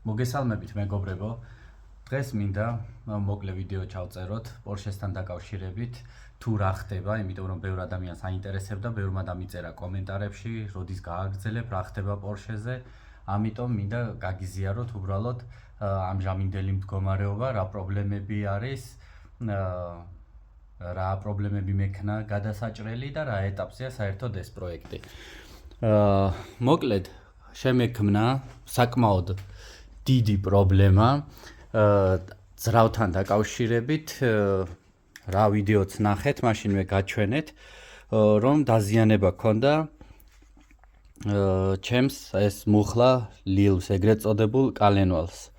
მოგესალმებით მეგობრებო. დღეს მინდა მოკლე ვიდეო ჩავწეროთ Porsche-სთან დაკავშირებით, თუ რა ხდება, იმიტომ რომ ბევრ ადამიანს აინტერესებდა, ბევრმა დამიწერა კომენტარებში, როდის გააგრძელებ, რა ხდება Porsche-ზე. ამიტომ მინდა გაგიზიაროთ უბრალოდ ამჟამინდელი მდგომარეობა, რა პრობლემები არის, რა პრობლემები მექნა გადასაჭრელი და რა ეტაპზეა საერთოდ ეს პროექტი. მოკლედ, შემექმნა საკმაოდ დიდი პრობლემა ძრავთან დაკავშირებით, რა ვიდეოც ნახეთ, მაშინვე გაჩვენეთ, რომ დაზიანება ჰქონდა ჩემს ეს მუხლა ლილს, ეგრეთ წოდებულ კალენვალს.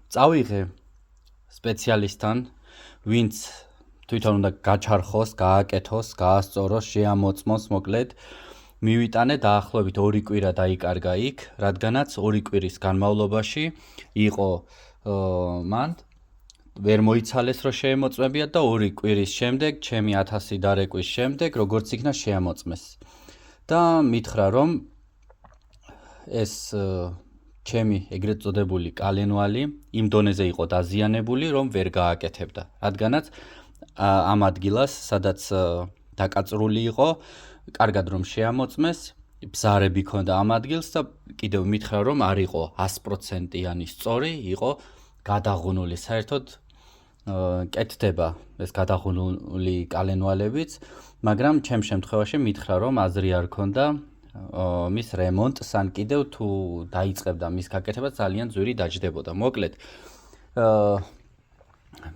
წავიღე სპეციალისტთან, ვინც თვითონ უნდა გაჩარხოს, გააკეთოს, გაასწოროს, შეამოწმოს, მოკლედ მივიტანე დაახლოებით 2 კვირა დაიკარგა იქ, რადგანაც 2 კვირის განმავლობაში იყო მან ვერ მოიცალეს რომ შეემოწმებიათ და 2 კვირის შემდეგ, ჩემი 1000 დარეკვის შემდეგ, როგორც იქნა შეამოწმეს. და მითხრა რომ ეს ჩემი ეგრეთ წოდებული კალენვალი იმ დონეზე იყო დაზიანებული, რომ ვერ გააკეთებდა. რადგანაც ამ ადგილას, სადაც დაკაწრული იყო, კარგად რომ შეამოწმეს, ბზარები ქონდა ამ ადგილს და კიდევ მითხრა რომ არ იყო 100%-იანი სწორი, იყო გადაღუნული. საერთოდ კეთდება ეს გადაღუნული კალენვალებიც, მაგრამ ჩემ შემთხვევაში მითხრა რომ აზრი არ ქონდა მის რემონტს, ან კიდევ თუ დაიწყებდა მის გაკეთება ძალიან ძვირი დაჯდებოდა. მოკლედ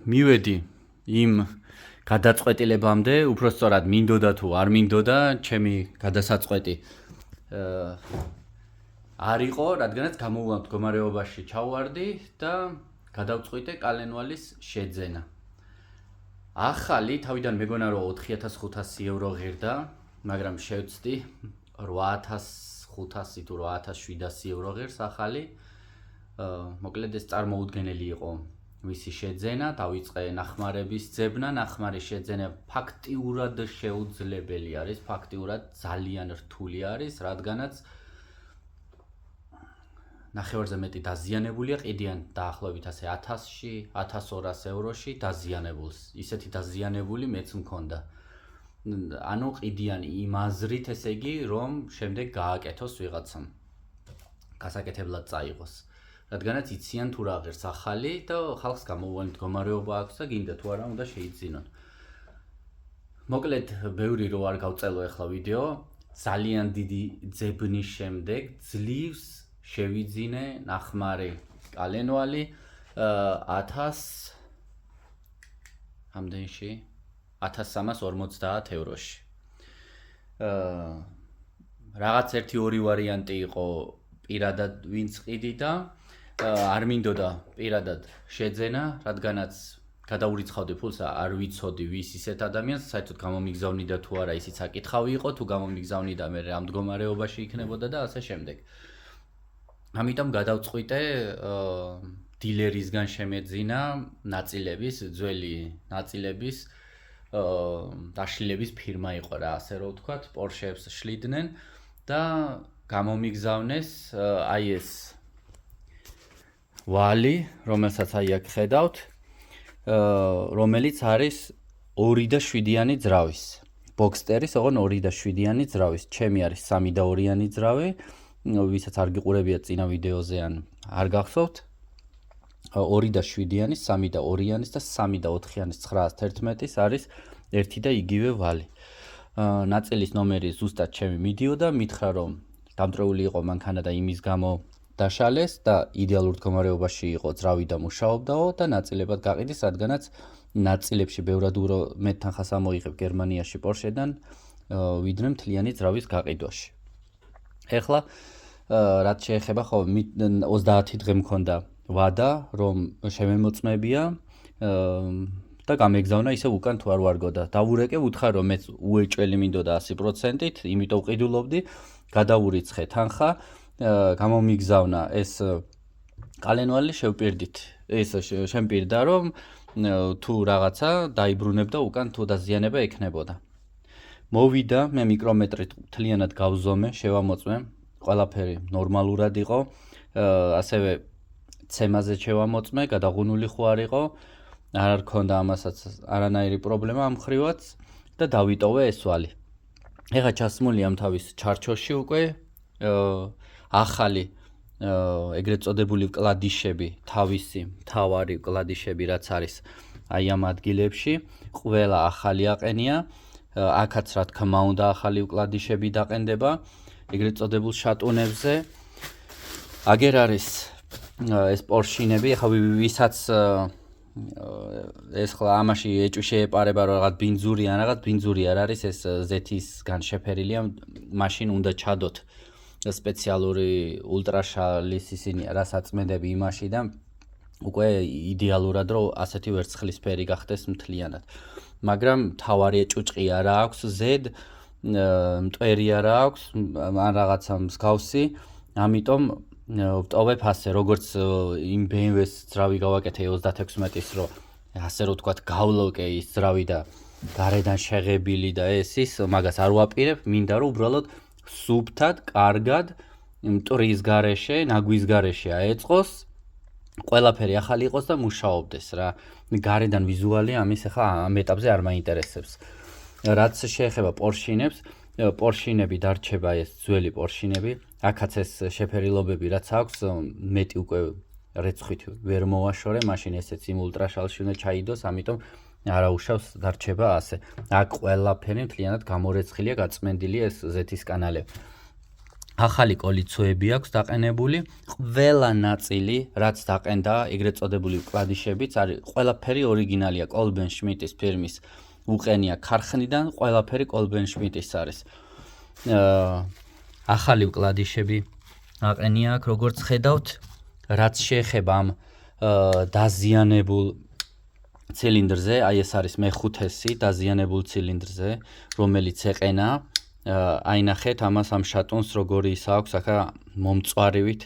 მივედი იმ გადაწყვეტილებამდე, უпростоრად მინდოდა თუ არ მინდოდა, ჩემი გადასაწყვეტი არ იყო, რადგანაც გამოუვალ მდგომარეობაში ჩავარდი და გადავწყვიტე კალენვალის შეძენა. ახალი თავიდან მეგონა რომ 4500 евро ღირდა, მაგრამ შევცდი 8500 თუ 8700 евро ღირს ახალი. მოკლედ ეს წარმოუდგენელი იყო მისი შეძენა, დავიწყე ნახმარების ძებნა, ნახმარის შეძენა ფაქტიურად შეუძლებელი არის, ფაქტიურად ძალიან რთული არის, რადგანაც ნახევარზე მეტი დაზიანებულია, ყიდიან დაახლოებით ასე 1000-ში, 1200 ევროში დაზიანებულს. ისეთი დაზიანებული მეც მქონდა. ანუ ყიდიან იმ აზრით, ესე იგი, რომ შემდეგ გააკეთოს ვიღაცამ. გასაკეთებლად წაიღოს. რადგანაც იციან თუ რა ღირს ახალი და ხალხს გამოუვალი მდგომარეობა აქვს და გინდა თუ არა უნდა შეიძინონ. მოკლედ, ბევრი რო არ გავწელო ახლა ვიდეო, ძალიან დიდი ძებნის შემდეგ ძლივს შევიძინე ნახმარი კალენვალი 1000 ამდენში 1350 ევროში. რაღაც 1-2 ვარიანტი იყო პირადად ვინც ყიდიდა, არ მინდოდა პირადად შეძენა, რადგანაც გადაურიცხავდი ფულს, არ ვიცოდი ვის ისეთ ადამიანს, საერთოდ გამომიგზავნიდა თუ არა, ისიც აკითხავი იყო, თუ გამომიგზავნიდა მე რა მდგომარეობაში იქნებოდა და ასე შემდეგ. ამიტომ გადავწყვიტე დილერისგან შემეძინა ნაწილების, ძველი ნაწილების დაშლილების ფირმა იყო რა, ასე რომ ვთქვათ, Porsche-ებს შლიდნენ და გამომიგზავნეს აი ეს ვალი, რომელსაც აი აქ ხედავთ, რომელიც არის 2.7-იანი ძრავის. ბოქსტერის, ოღონ 2.7-იანი ძრავის. ჩემი არის 3.2-იანი ძრავი, ვისაც არ გიყურებიათ წინა ვიდეოზე ან არ გახსოვთ. 2.7-იანი, 3.2-იანი და 3.4-იანი 911-ის არის ერთი და იგივე ვალი. ნაწილის ნომერი ზუსტად ჩემი მიდიოდა, მითხრა რომ დამტრეული იყო მანქანა და იმის გამო დაშალეს და იდეალურ მდგომარეობაში იყო ძრავი და მუშაობდაო და ნაწილებად გაყიდეს, რადგანაც ნაწილებში ბევრად მეტ თანხას ამოიღებ გერმანიაში Porsche-დან, ვიდრე მთლიანი ძრავის გაყიდვაში. ეხლა რაც შეეხება ხო 30 დღე მქონდა ვადა, რომ შემემოწმებია და გამეგზავნა ისე უკან თუ არ ვარგოდა. დავურეკე, ვუთხარ რომ მეც უეჭველი მინდოდა 100%-ით, იმიტომ ყიდულობდი, გადავურიცხე თანხა, გამომიგზავნა ეს კალენვალი შევპირდით. ეს შემპირდა რომ თუ რაღაცა დაიბრუნებდა უკან თუ დაზიანება ექნებოდა. მოვიდა, მე მიკრომეტრით მთლიანად გავზომე, შევამოწმე ყველაფერი ნორმალურად იყო, ასევე ცემაზე შევამოწმე, გადაღუნული ხო არ იყო, არ ქონდა ამასაც არანაირი პრობლემა ამ ხრივაც და დავიტოვე ეს ვალი. ეხლა ჩასმული ამ თავის ჩარჩოში უკვე ახალი ეგრეთ წოდებული კლადიშები, თავისი მთავარი კლადიშები რაც არის აი ამ ადგილებში, ყველა ახალი აყენია, აქაც რა თქმა უნდა ახალი კლადიშები დაყენდება ეგრეთ წოდებულ შატუნებზე. აგერ არის ეს პორშინები, ეხლა ვისაც ეს ხლა ამაში ეჭვი შეეპარება რომ რაღაც ბინძური ან რაღაც ბინძური არ არის, ეს ზეთისგან შეფერილია, მაშინ უნდა ჩადოთ სპეციალური ულტრაშალის ისინი რასაწმედები იმაში და უკვე იდეალურად რომ ასეთი ვერცხლისფერი გახდეს მთლიანად. მაგრამ თავარი ჭუჭყი არა აქვს ზედ, მტვერი არა აქვს, ან რაღაცა მსგავსი, ამიტომ ვტოვებ ასე, როგორც იმ BMW-ს ძრავი გავაკეთე 36-ის, რომ ასე რომ ვთქვათ, გავლოკე ის ძრავი და გარედან შეღებილი და ეს ის, მაგას არ ვაპირებ, მინდა რომ უბრალოდ სუფთად, კარგად, მტვრის გარეშე, ნაგვის გარეშე აეწყოს, ყველაფერი ახალი იყოს და მუშაობდეს რა. გარედან ვიზუალი ამის ახლა ამ ეტაპზე არ მაინტერესებს. რაც შეეხება პორშინებს, პორშინები დარჩება ეს ძველი პორშინები, აქაც ეს შეფერილობები რაც აქვს, მეტი უკვე რეცხვით ვერ მოვაშორე, მაშინ ესეც იმ ულტრაშალში უნდა ჩაიდოს, ამიტომ არაუშავს დარჩება ასე. აქ ყველაფერი მთლიანად გამორეცხილია, გაწმენდილი ეს ზეთის კანალები. ახალი კოლიცოები აქვს დაყენებული, ყველა ნაწილი, რაც დაყენდა, ეგრეთ წოდებული კლადიშებიც არის, ყველაფერი ორიგინალია, კოლბენ შმიტის ფირმის უყენია ქარხნიდან, ყველაფერი კოლბენ შმიტის არის. ახალი კლადიშები აყენია აქ, როგორც ხედავთ, რაც შეეხება ამ დაზიანებულ ცილინდრზე, აი ეს არის მეხუთესი დაზიანებულ ცილინდრზე, რომელიც ეყენა, აი ნახეთ ამას ამ შატუნს როგორი ის აქვს, ახლა მომწვარივით.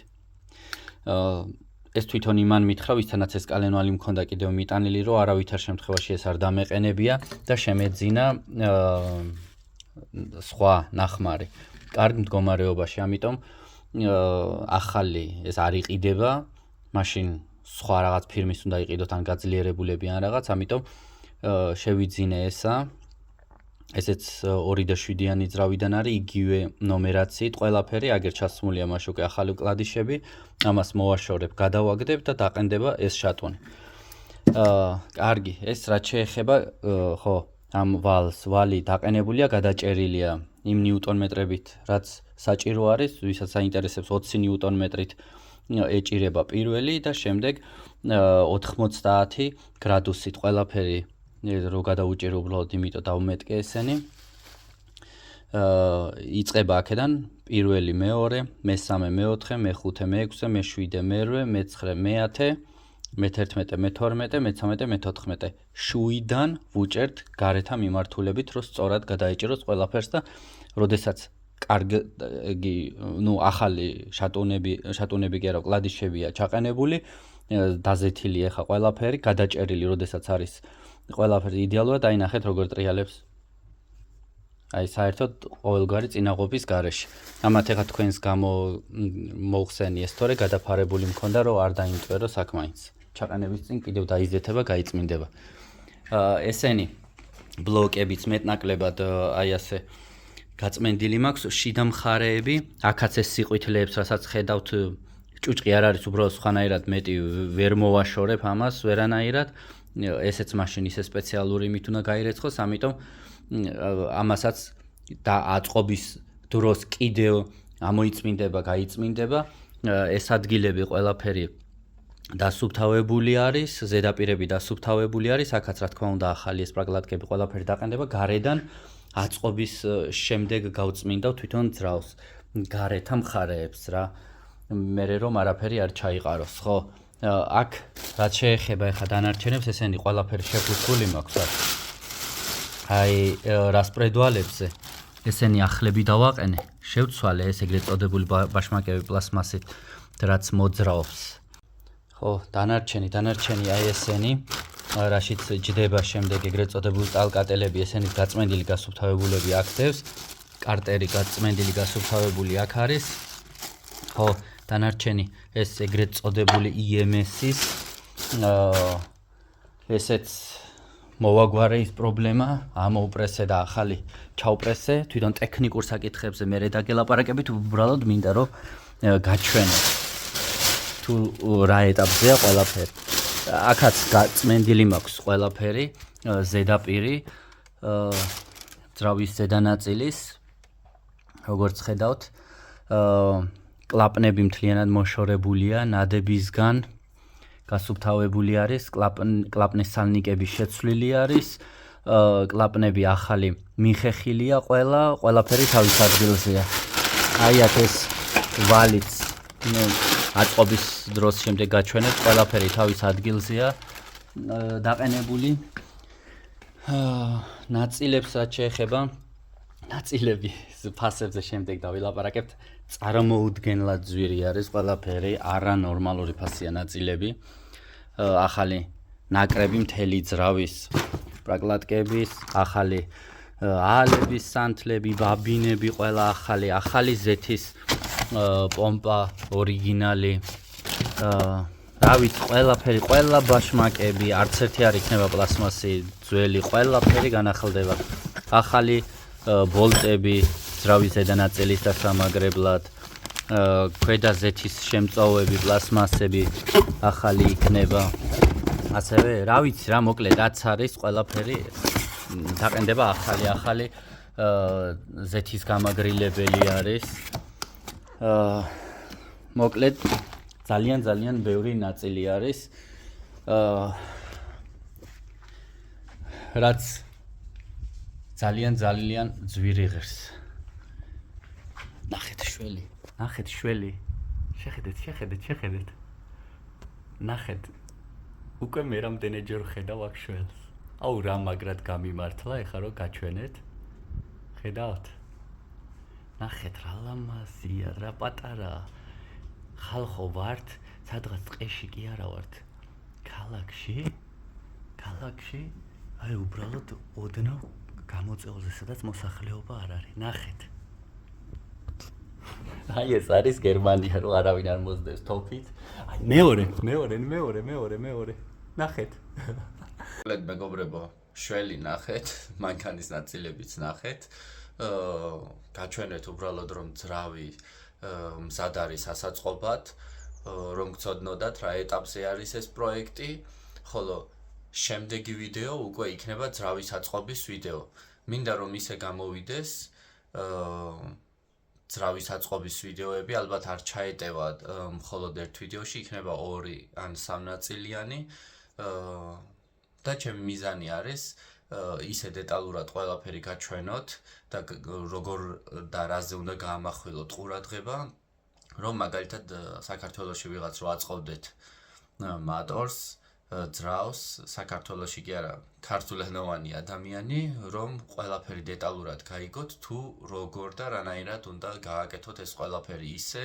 ეს თვითონ იმან მითხრა, ვისთანაც ეს კალენვალი მქონდა კიდევ მიტანილი, რომ არავითარ შემთხვევაში ეს არ დამეყენებია და შემეძინა სხვა ნახმარი. კარგ მდგომარეობაში, ამიტომ ახალი ეს არ იყიდება, მაშინ სხვა რაღაც ფირმის უნდა იყიდოთ ან გაძლიერებულები ან რაღაც, ამიტომ შევიძინე ესა. ესეც 2.7-იანი ძრავიდან არის, იგივე ნომერაციით ყველაფერი, აგერ ჩასმულია მაშ უკვე ახალი კლადიშები, ამას მოვაშორებ, გადავაგდებ და დაყენდება ეს შატუნი. კარგი, ეს რაც შეეხება, ხო, ამ ვალს, ვალი დაყენებულია, გადაჭერილია იმ ნიუტონმეტრებით, რაც საჭირო არის, ვისაც აინტერესებს 20 ნიუტონმეტრით ეჭირება პირველი და შემდეგ 90 გრადუსით ყველაფერი რო გადაუჭირო უბრალოდ იმიტომ დავმეტკე ესენი. იწყება აქედან პირველი, მეორე, მესამე, მეოთხე, მეხუთე, მეექვსე, მეშვიდე, მერვე, მეცხრე, მეათე, მე11, მე12, მე13, მე14. შუიდან ვუჭერთ გარეთა მიმართულებით, რომ სწორად გადაეჭიროს ყველაფერს და როდესაც კარგი, ახალი შატუნები კი არა, კლადიშებია ჩაყენებული, დაზეთილი ახლა ყველაფერი, გადაჭერილი, როდესაც არის ყველაფერი იდეალურად, აი ნახეთ როგორ ტრიალებს. აი საერთოდ ყოველგვარი წინაღობის გარეშე. ამათ ახლა თქვენს მოვხსენი ეს თორე გადაფარებული მქონდა, რომ არ დაიმტვერო საქმაიც. ჩაყენების წინ კიდევ დაიზეთება, გაიწმინდება. ესენი ბლოკებიც მეტნაკლებად აი ასე გაწმენდილი მაქვს, შიდა მხარეები, აქაც ეს სიყვითლეებს, რასაც ხედავთ, ჭუჭყი არ არის, უბრალოდ სხვანაირად მეტი ვერ მოვაშორებ ამას, ვერანაირად. ესეც მაშინ ისე სპეციალური იმით უნდა გაირეცხოს, ამიტომ ამასაც და აწყობის დროს კიდევ ამოიწმინდება, გაიწმინდება. ეს ადგილები ყველაფერი დასუფთავებული არის, ზედაპირები დასუფთავებული არის, აქაც რა თქმა უნდა ახალი ეს პრაკლატკები ყველაფერი დაყენდება, გარედან აწყობის შემდეგ გავწმინდა თვითონ ძრავს, გარეთა მხარეებს რა. მერე რომ არაფერი არ ჩაიყაროს, ხო? აქ რაც შეეხება ახლა დანარჩენებს, ესენი ყველაფერი შეფუთქული მაქვს აქ. აი რასპრედვალებზე ესენი ახლები დავაყენე, შევცვალე ეს ეგრეთ წოდებული ბაშმაკები პლასმასით, რაც მოძრაობს. ხო, დანარჩენი აი ესენი, რაშიც ჯდება შემდეგ ეგრეთ წოდებული ტალკატელები, ესენის გაწმენდილი გასუფთავებულები აქ დევს, კარტერი გაწმენდილი გასუფთავებული აქ არის. ხო, დანარჩენი ეს ეგრეთ წოდებული EMS-ის ესეც მოვაგვარე ის პრობლემა, ამოუპრესე და ახალი ჩაუპრესე, თვითონ ტექნიკურ საკითხებზე მე დაგელაპარაკებით, უბრალოდ მინდა რომ გაჩვენოთ თუ რა ეტაპზეა ყველაფერი. აქაც გაწმენდილი მაქვს ყველაფერი, ზედაპირი, ძრავის ზედანაწილის, როგორც ხედავთ, კლაპნები მთლიანად მოშორებულია ნადებისგან, გასუფთავებული არის, კლაპნის სალნიკები შეცვლილი არის, კლაპნები ახალი მიხეხილია ყველაფერი თავის ადგილზეა. აი აქ ეს ვალიც აწყობის დროს შემდეგ გაჩვენებთ, ყველაფერი თავის ადგილზეა დაყენებული. ნაწილებს რაც შეეხება, ნაწილები ფასებზე შემდეგ დავილაპარაკებთ. წარმოუდგენლად ძვირი არის ყველაფერი, არანორმალური ფასია ნაწილები. ახალი ნაკრები მთელი ძრავის პრაკლატკების, ახალი ალების სანთლები, ბაბინები, ყველა ახალი ზეთის პომპა ორიგინალი. რა ვიცი, ყველაფერი, ყველა ბაშმაკები, არც ერთი არ იქნება პლასმასი, ძველი, ყველაფერი განახლდება. ახალი ბოლტები, ძრავის ზედანაწილის დასამაგრებლად, ქვედა ზეთის შემწოვები, პლასმასები ახალი იქნება. ასევე, რა ვიცი, რა მოკლედ რაც არის, ყველაფერი დაყენდება ახალი ზეთის გამაგრილებელი არის. მოკლედ ძალიან ბევრი ნაწილი არის. რაც ძალიან ძვირი ღირს. ნახეთ შველი. შეხედეთ. ნახეთ. უკვე მე რამდენჯერ ხედავ აქ შველს. აუ რა მაგრად გამიმართლა, ეხლა რომ გაჩვენეთ. ხედავთ? ნახეთ რა ლამაზია, რა პატარა. ხალხო ვართ, სადღაც ტყეში კი არა ვართ. ქალაქში? აი უბრალოდ ოდნავ გამოწეულზე, სადაც მოსახლეობა არ არის. ნახეთ. აი ეს არის გერმანია, რომ არავინ არ მოსდევს თოფით. აი მეორე. ნახეთ. ლედ მეგობრებო, შველი ნახეთ, მანქანის ნაწილებიც ნახეთ. გაჩვენეთ უბრალოდ რომ ძრავი მზად არის ასაწყობად, რომ გწოდნოდათ რა ეტაპზე არის ეს პროექტი, ხოლო შემდეგი ვიდეო უკვე იქნება ძრავის აწყობის ვიდეო. მინდა რომ ისე გამოვიდეს, ძრავის აწყობის ვიდეოები ალბათ არ ჩაეტევა მხოლოდ ერთ ვიდეოში, იქნება 2 ან 3 ნაწილიანი და ჩემი მიზანი არის ისე დეტალურად ყველაფერი გაჩვენოთ და როგორ და რაზე უნდა გაამახვილოთ ყურადღება, რომ მაგალითად საქართველოში ვიღაც რო აწყობდეთ მატორს, ძრავს, საქართველოში კი არა, ქართულენოვანი ადამიანი, რომ ყველაფერი დეტალურად გაიგოთ, თუ როგორ და რანაირად უნდა გააკეთოთ ეს ყველაფერი ისე,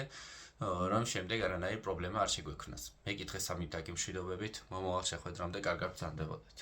რომ შემდეგ არანაირი პრობლემა არ შეგვექმნას. მეკითხე სამით დაგემშვიდობებით, მომავალ შეხვედრამდე კარგად ბრძანდებოდეთ.